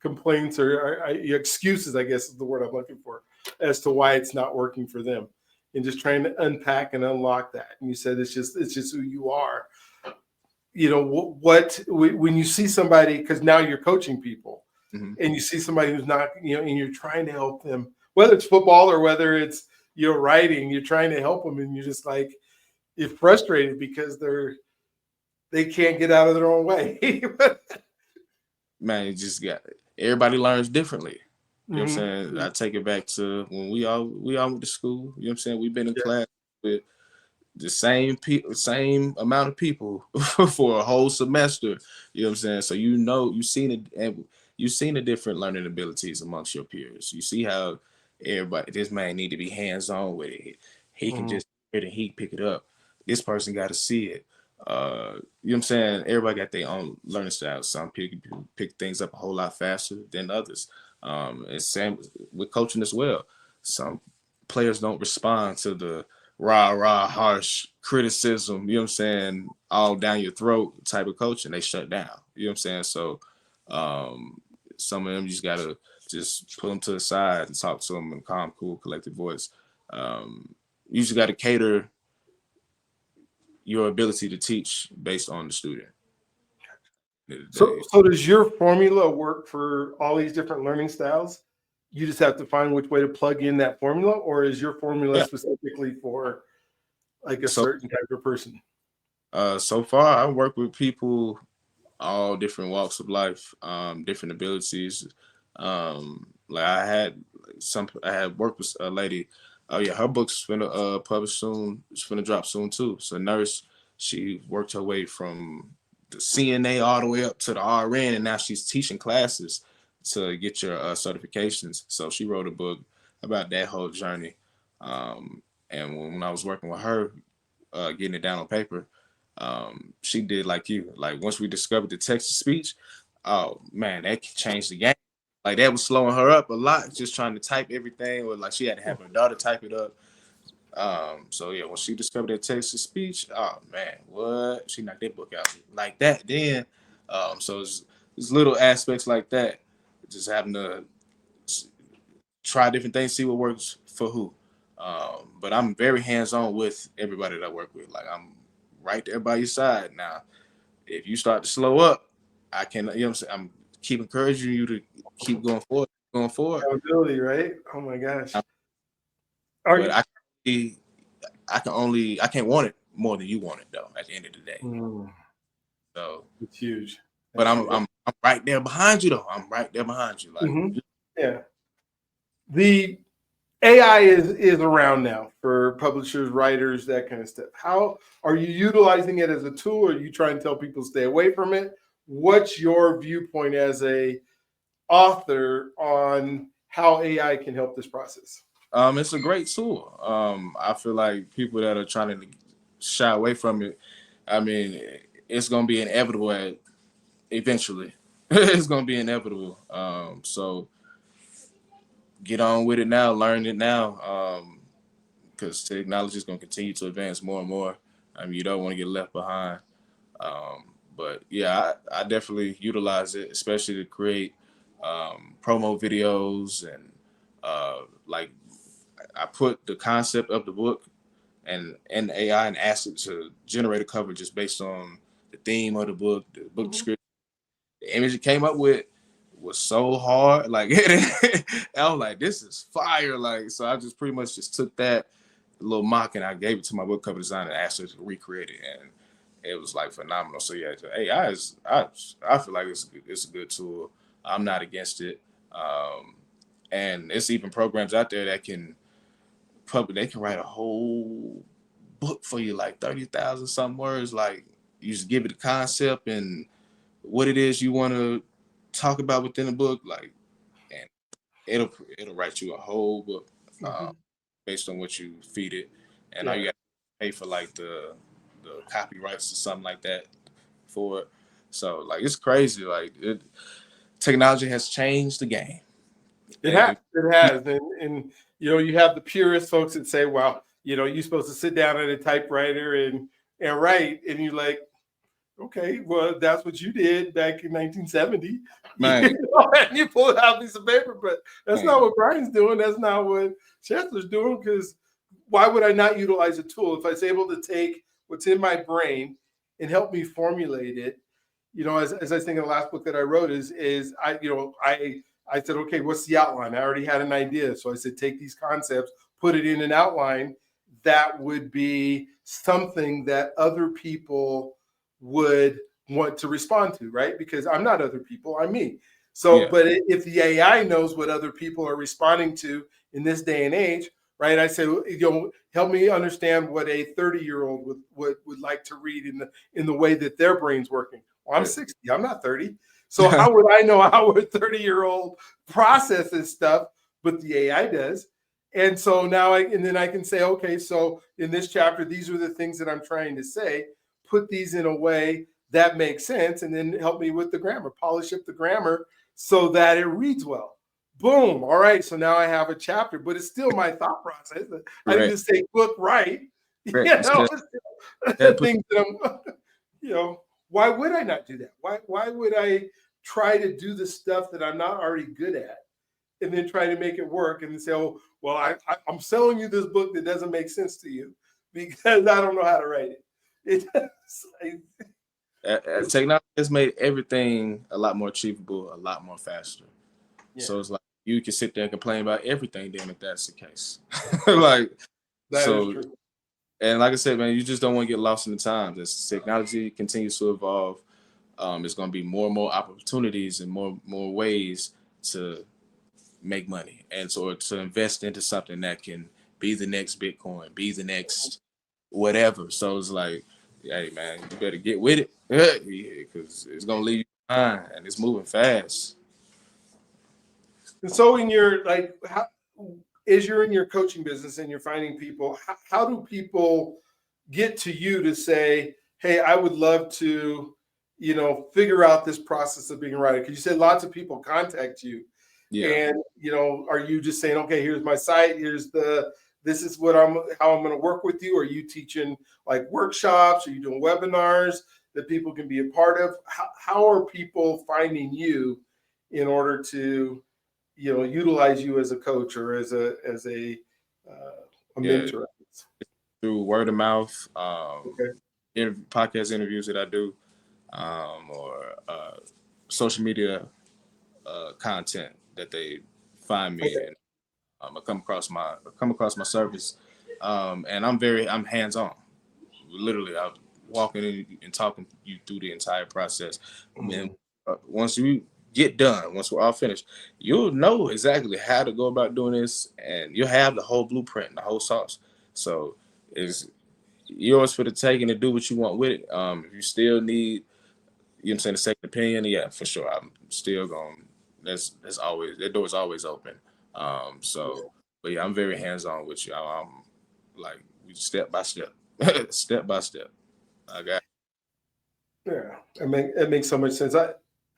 complaints or excuses, I guess is the word I'm looking for, as to why it's not working for them, and just trying to unpack and unlock that. And you said it's just who you are. When you see somebody, because now you're coaching people, mhm. and you see somebody who's not, and you're trying to help them, whether it's football or whether it's writing, you're trying to help them, and you're just like, you're frustrated because they can't get out of their own way. Man, you just got everybody learns differently. You know what Hmm. I'm saying? I take it back to when we all went to school. You know what I'm saying? We've been in Yeah. class with the same people, same amount of people for a whole semester. You know what I'm saying? So you've seen it, and you've seen the different learning abilities amongst your peers. You see how everybody, this man need to be hands on with it. He can Mhm. just hit it, he pick it up. This person got to see it. You know what I'm saying? Everybody got their own learning styles. Some people pick things up a whole lot faster than others. And same with coaching as well. Some players don't respond to the rah, harsh criticism, you know what I'm saying, all down your throat type of coaching. They shut down. You know what I'm saying? So um, some of them you just gotta just put them to the side and talk to them in calm, cool, collected voice. You just gotta cater your ability to teach based on the student. At the end of the So, day. so does your formula work for all these different learning styles? You just have to find which way to plug in that formula, or is your formula Yeah. specifically for like a So certain type of person? so far I work with people all different walks of life, different abilities. Like I had worked with a lady. Oh yeah, her book's gonna publish soon. It's gonna drop soon too. So nurse, she worked her way from the CNA all the way up to the RN, and now she's teaching classes to get your certifications. So she wrote a book about that whole journey. And when I was working with her, getting it down on paper, she did like you. Like once we discovered the text to speech, oh man, that changed the game. Like that was slowing her up a lot, just trying to type everything, or like she had to have her daughter type it up. So yeah, when she discovered that text to speech, oh man, what? She knocked that book out like that. Then, so it's little aspects like that, just having to try different things, see what works for who. But I'm very hands on with everybody that I work with. Like I'm right there by your side. Now, if you start to slow up, I can, you know what I'm saying? I'm keep encouraging you to keep going forward. Accountability, right? Oh my gosh. Are But you? I can't want it more than you want it though. At the end of the day, Mm, so. it's huge. But That's huge. I'm right there behind you though. I'm right there behind you. Like Mhm. Yeah. The AI is around now for publishers, writers, that kind of stuff. How are you utilizing it as a tool, or are you trying to tell people to stay away from it? What's your viewpoint as a author on how AI can help this process? it's a great tool. I feel like people that are trying to shy away from it, I mean, it's gonna be inevitable eventually. It's gonna be inevitable. So get on with it now, learn it now. Because technology is gonna continue to advance more and more. You don't want to get left behind. But yeah, I definitely utilize it, especially to create promo videos and like I put the concept of the book and AI and asked it to generate a cover just based on the theme of the book Mhm. description. The image it came up with was so hard. Like I was like, this is fire. Like so I just pretty much just took that little mock and I gave it to my book cover designer and asked her to recreate it, and it was like phenomenal. So yeah, AI is I feel like it's a good tool. I'm not against it. Um, and it's even programs out there that can they can write a whole book for you, like 30,000 something words. Like you just give it a concept and what it is you want to talk about within the book, like, and it'll write you a whole book uh, Mhm. based on what you feed it, and all you Yeah, got to pay for like the copyrights or something like that for it. So like it's crazy. Like technology has changed the game. it has. And It has, and you have the purist folks that say, "Well, you're supposed to sit down at a typewriter and write," and you're like, okay, well, that's what you did back in 1970. man, And you pulled out a piece of paper, but that's man, not what Brian's doing. That's not what Chancellor's doing. Because why would I not utilize a tool if I was able to take what's in my brain and help me formulate it? As I was thinking, the last book that I wrote is I said, okay, what's the outline? I already had an idea, so I said, take these concepts, put it in an outline that would be something that other people would want to respond to, right? Because I'm not other people, I'm me. So, yeah, but if the AI knows what other people are responding to in this day and age, right? I say, help me understand what a 30-year-old would like to read in the way that their brain's working. Well, I'm 60. I'm not 30. So how would I know how a 30-year-old processes stuff? But the AI does. And so now then I can say, okay, so in this chapter, these are the things that I'm trying to say. Put these in a way that makes sense, and then help me with the grammar, polish up the grammar so that it reads well. Boom. All right. So now I have a chapter, but it's still my thought process. I need to say book right. Things that I'm, why would I not do that? Why would I try to do the stuff that I'm not already good at and then try to make it work and then say, oh, well, I'm selling you this book that doesn't make sense to you because I don't know how to write it. Technology has made everything a lot more achievable, a lot more faster. Yeah. So it's like you can sit there and complain about everything, then if that's the case. Like that so, is true. And like I said, man, you just don't want to get lost in the times. As technology continues to evolve, there's going to be more and more opportunities and more ways to make money, and so to invest into something that can be the next Bitcoin, be the next whatever. So it's like, hey man, you better get with it because it's gonna leave you behind and it's moving fast. And so in your as you're in your coaching business and you're finding people, how do people get to you to say, hey, I would love to, figure out this process of being a writer? Because you said lots of people contact you. Yeah. And, are you just saying, okay, here's my site, this is how I'm going to work with you? Are you teaching like workshops? Are you doing webinars that people can be a part of? How are people finding you in order to, utilize you as a coach or as a mentor? Through word of mouth, podcast interviews that I do, or social media content that they find me and I come across my service, and I'm hands-on. Literally, I'm walking in and talking you through the entire process. And once we get done, once we're all finished, you'll know exactly how to go about doing this, and you'll have the whole blueprint, the whole sauce. So it's yours for the taking to do what you want with it. If you still need, a second opinion, yeah, for sure. I'm still going. That's always, that door is always open. But yeah, I'm very hands-on with you. I'm like step by step, step by step. I got. Yeah, it makes so much sense.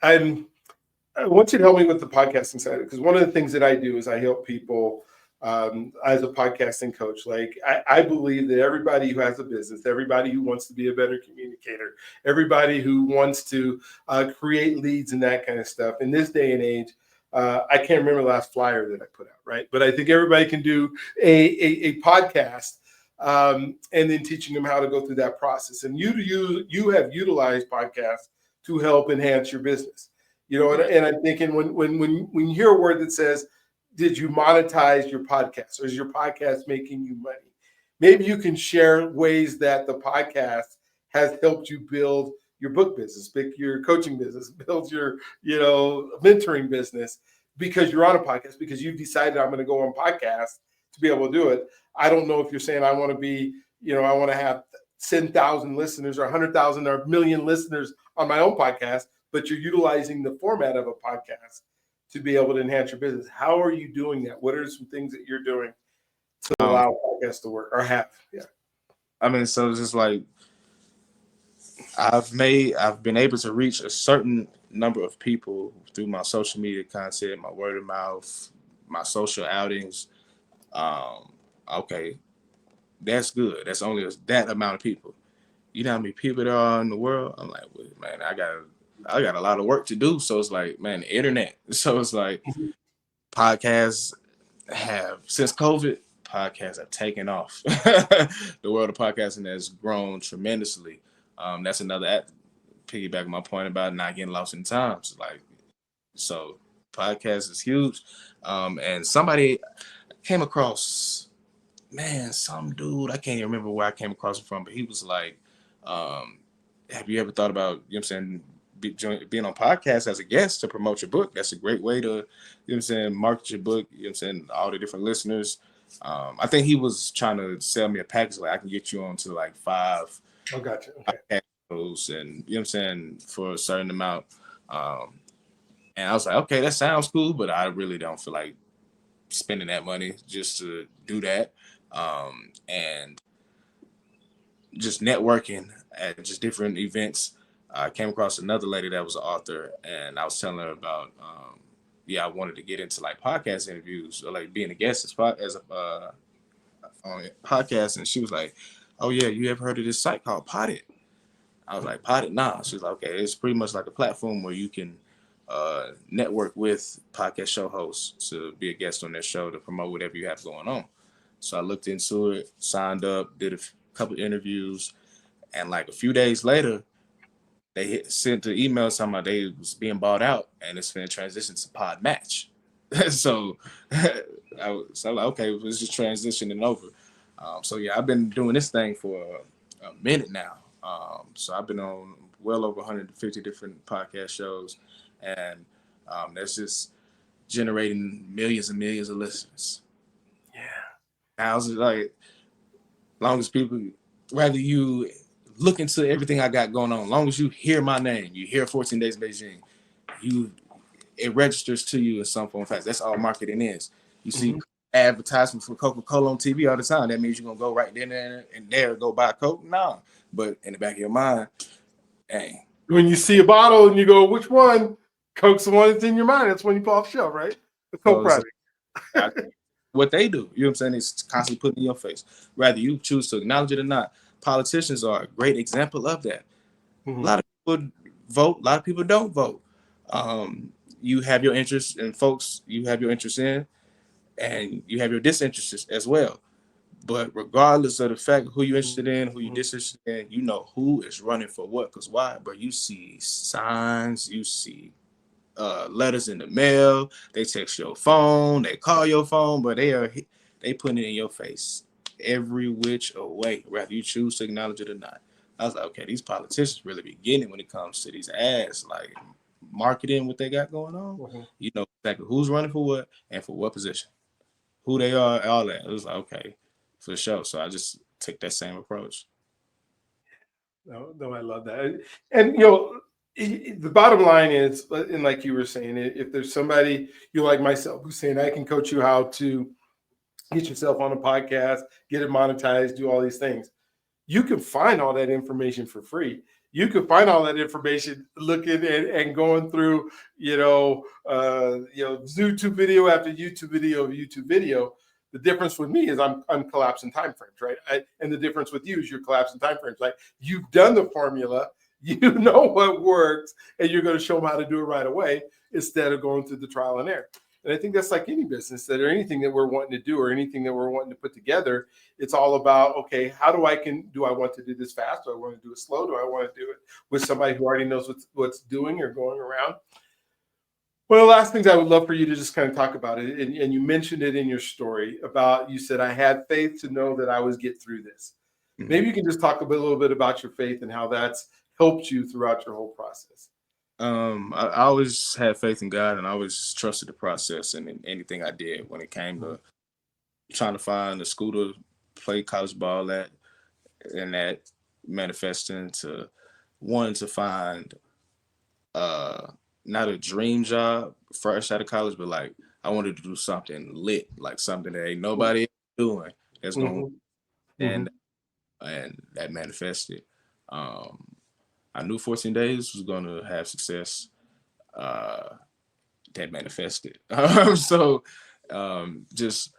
I want you to help me with the podcasting side, because one of the things that I do is I help people as a podcasting coach. Like I believe that everybody who has a business, everybody who wants to be a better communicator, everybody who wants to create leads and that kind of stuff in this day and age, I can't remember the last flyer that I put out, right? But I think everybody can do a podcast, and then teaching them how to go through that process. And you have utilized podcasts to help enhance your business. And I'm thinking when you hear a word that says, did you monetize your podcast, or is your podcast making you money? Maybe you can share ways that the podcast has helped you build your book business, build your coaching business, build your, mentoring business, because you're on a podcast, because you've decided I'm going to go on podcast to be able to do it. I don't know if you're saying I want to be, I want to have 10,000 listeners or 100,000 or 1 million listeners on my own podcast, but you're utilizing the format of a podcast to be able to enhance your business. How are you doing that? What are some things that you're doing to allow podcasts to work or have? Yeah. I mean, so it's just like I've been able to reach a certain number of people through my social media content, my word of mouth, my social outings. Okay, that's good. That's only that amount of people. You know how many people there are in the world? I'm like, well, man, I got a lot of work to do. So it's like, man, the internet. So it's like podcasts since COVID, podcasts have taken off. The world of podcasting has grown tremendously. That's another piggyback my point about not getting lost in times. Like, so podcast is huge. And somebody came across, some dude, I can't even remember where I came across it from, but he was like, have you ever thought about, being on podcasts as a guest to promote your book? That's a great way to, market your book, all the different listeners. I think he was trying to sell me a package like I can get you on to like 5 Oh, gotcha. Okay. shows, and you know what I'm saying, for a certain amount. Um, and I was like, okay, that sounds cool, but I really don't feel like spending that money just to do that. And just networking at just different events. I came across another lady that was an author, and I was telling her about, yeah, I wanted to get into like podcast interviews or like being a guest as a on a podcast, and she was like, "Oh yeah, you ever heard of this site called Potted?" I was like, "Potted, nah." She's like, "Okay, it's pretty much like a platform where you can network with podcast show hosts to be a guest on their show to promote whatever you have going on." So I looked into it, signed up, did a couple interviews, and like a few days later, sent the email talking about they was being bought out and it's going to transition to Pod Match. So so I'm like, okay, let's just transitioning over. So yeah, I've been doing this thing for a minute now. So I've been on well over 150 different podcast shows, and that's just generating millions and millions of listeners. Yeah. Thousands, like long as people, rather you look into everything I got going on, long as you hear my name, you hear 14 Days in Beijing, you it registers to you in some form of fact. That's all marketing is. You see Mhm. advertisements for Coca-Cola on TV all the time. That means you're gonna go right there and there go buy Coke. Nah. But in the back of your mind, hey, When you see a bottle and you go, which one? Coke's the one that's in your mind. That's when you pull off the shelf, right? The Coke so it's product. I, what they do, you know what I'm saying, is constantly putting in your face. Whether you choose to acknowledge it or not. Politicians are a great example of that. A Mhm. lot of people vote, a lot of people don't vote. You have your interests in folks you have your interests in, and you have your disinterests as well. But regardless of the fact of who you're interested in, who you're Mhm. disinterested in, you know who is running for what. Because why? But you see signs, you see letters in the mail, they text your phone, they call your phone, but they putting it in your face every which way, whether you choose to acknowledge it or not. I was like, okay, these politicians really be getting it when it comes to these ads, like marketing, what they got going on. Mhm. You know exactly who's running for what and for what position, who they are, all that. It was like, okay, for sure. So I just took that same approach. No, no, I love that. And the bottom line is, and like you were saying, if there's somebody you like myself who's saying I can coach you how to get yourself on a podcast, get it monetized, do all these things, you can find all that information for free. You can find all that information looking and going through, YouTube video after YouTube video of YouTube video. The difference with me is I'm collapsing time frames, right? And the difference with you is you're collapsing time frames. Like you've done the formula, you know what works, and you're going to show them how to do it right away instead of going through the trial and error. And I think that's like any business that or anything that we're wanting to do or anything that we're wanting to put together. It's all about, okay, how do I want to do this fast? Do I want to do it slow? Do I want to do it with somebody who already knows what's doing or going around? One of the last things I would love for you to just kind of talk about it, and you mentioned it in your story about you said I had faith to know that I was get through this. Mhm. Maybe you can just talk little bit about your faith and how that's helped you throughout your whole process. I always had faith in God, and I always trusted the process and in anything I did when it came Mhm. to trying to find a school to play college ball at, and that manifesting to wanting to find uh not a dream job fresh out of college, but like I wanted to do something lit, like something that ain't nobody else doing that's going Mhm. and Mhm. that manifested. Um, I knew 14 days was gonna have success. Uh, that manifested. So just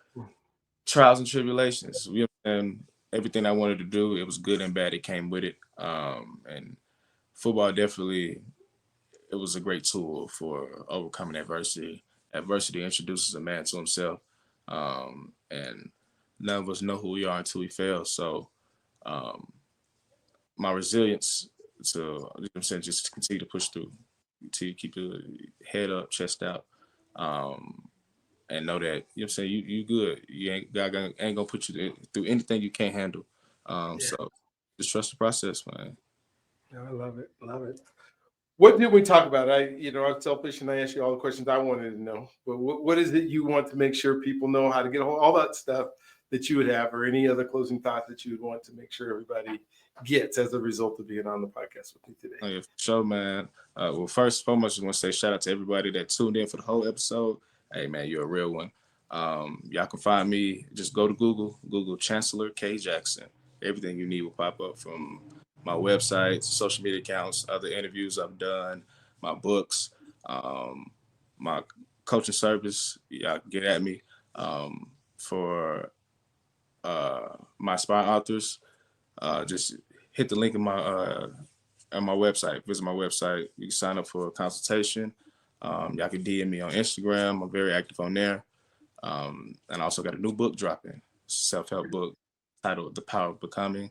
trials and tribulations. And everything I wanted to do, it was good and bad. It came with it. And football definitely, it was a great tool for overcoming adversity. Adversity introduces a man to himself, and none of us know who we are until we fail. So um, my resilience to, you know what I'm saying, just continue to push through, to keep the head up, chest out, um, and know that, you know what I'm saying, you good. You ain't God ain't gonna put you through anything you can't handle. Yeah, So just trust the process, man. no, I love it. Love it. What did we talk about? I'm selfish and I asked you all the questions I wanted to know. But what is it you want to make sure people know how to get a hold, all that stuff that you would have, or any other closing thoughts that you would want to make sure everybody gets as a result of being on the podcast with me today? Oh, yeah, for sure, man. Well, first and foremost, I want to say shout out to everybody that tuned in for the whole episode. Hey, man, you're a real one. Y'all can find me. Just go to Google Chancellor K Jackson. Everything you need will pop up, from my website, social media accounts, other interviews I've done, my books, my coaching service. Y'all can get at me. For my aspiring authors, just hit the link in my on my website. Visit my website. You can sign up for a consultation. Y'all can DM me on Instagram. I'm very active on there. And I also got a new book dropping, self-help book titled The Power of Becoming,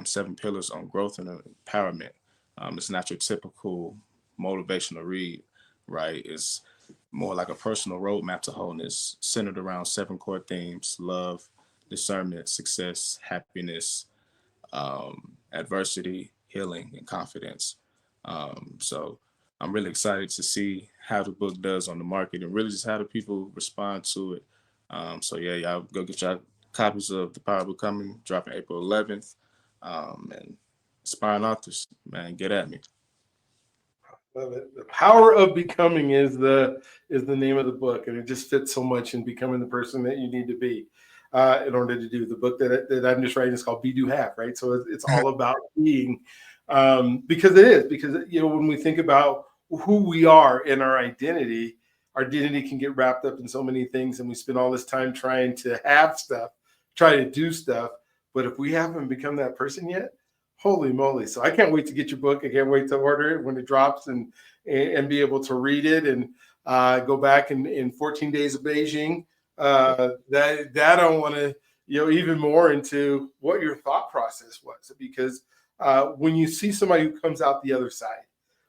7 Pillars on Growth and Empowerment. It's not your typical motivational read, right? It's more like a personal roadmap to wholeness, centered around 7 core themes: love, discernment, success, happiness, adversity, healing, and confidence. So I'm really excited to see how the book does on the market, and really just how the people respond to it. So yeah, y'all go get your copies of The Power of Becoming, dropping April 11th. And aspiring authors, man, get at me. Love it. The Power of Becoming is the name of the book, and it just fits so much in becoming the person that you need to be in order to do. The book that I'm just writing is called Be Do Have, right? So it's all about being, because when we think about who we are and our identity can get wrapped up in so many things, and we spend all this time trying to have stuff, try to do stuff, but if we haven't become that person yet, holy moly. So I can't wait to get your book. I can't wait to order it when it drops and be able to read it and go back in 14 days of Beijing. That I want to, even more into what your thought process was, because when you see somebody who comes out the other side,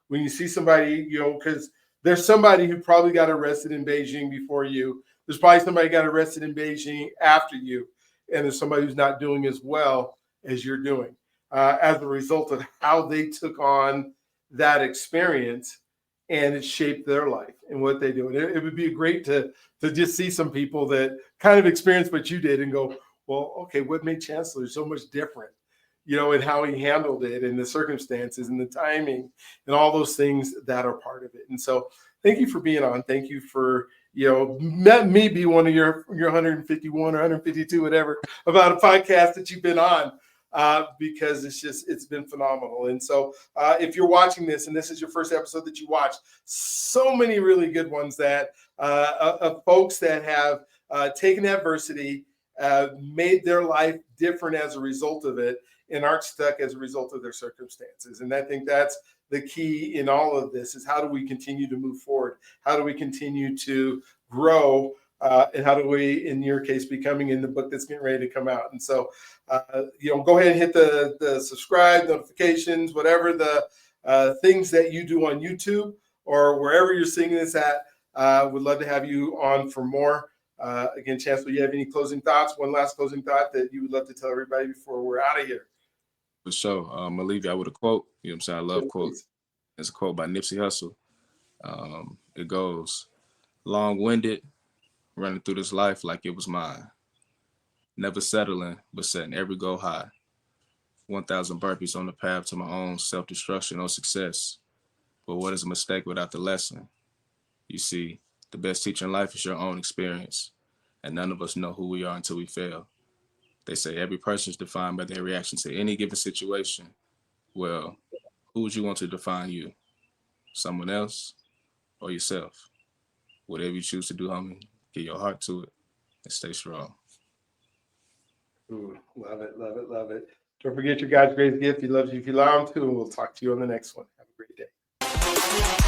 when you see somebody, because there's somebody who probably got arrested in Beijing before you. There's probably somebody got arrested in Beijing after you. And there's somebody who's not doing as well as you're doing. As a result of how they took on that experience, and it shaped their life and what they do. And it would be great to just see some people that kind of experienced what you did and go, well, okay, what made Chancellor so much different, and how he handled it and the circumstances and the timing and all those things that are part of it. And so thank you for being on. Thank you for, let me be one of your 151 or 152, whatever, about a podcast that you've been on. Because it's been phenomenal. And so if you're watching this and this is your first episode that you watch, so many really good ones that of folks that have taken adversity, made their life different as a result of it, and aren't stuck as a result of their circumstances. And I think that's the key in all of this, is how do we continue to move forward? How do we continue to grow? And how do we, in your case, becoming in the book that's getting ready to come out? And so, go ahead and hit the subscribe, notifications, whatever the things that you do on YouTube or wherever you're seeing this at. Would love to have you on for more. Again, Chancellor, you have any closing thoughts? One last closing thought that you would love to tell everybody before we're out of here? For sure. I'm going to leave you out with a quote. You know what I'm saying? I love quotes. It's a quote by Nipsey Hussle. It goes, long-winded, running through this life like it was mine. Never settling, but setting every goal high. 1,000 burpees on the path to my own self-destruction or success. But what is a mistake without the lesson? You see, the best teacher in life is your own experience, and none of us know who we are until we fail. They say every person is defined by their reaction to any given situation. Well, who would you want to define you? Someone else or yourself? Whatever you choose to do, homie, get your heart to it and stay strong. Ooh, love it, love it, love it. Don't forget your God's greatest gift. He loves you if you allow him to, and we'll talk to you on the next one. Have a great day.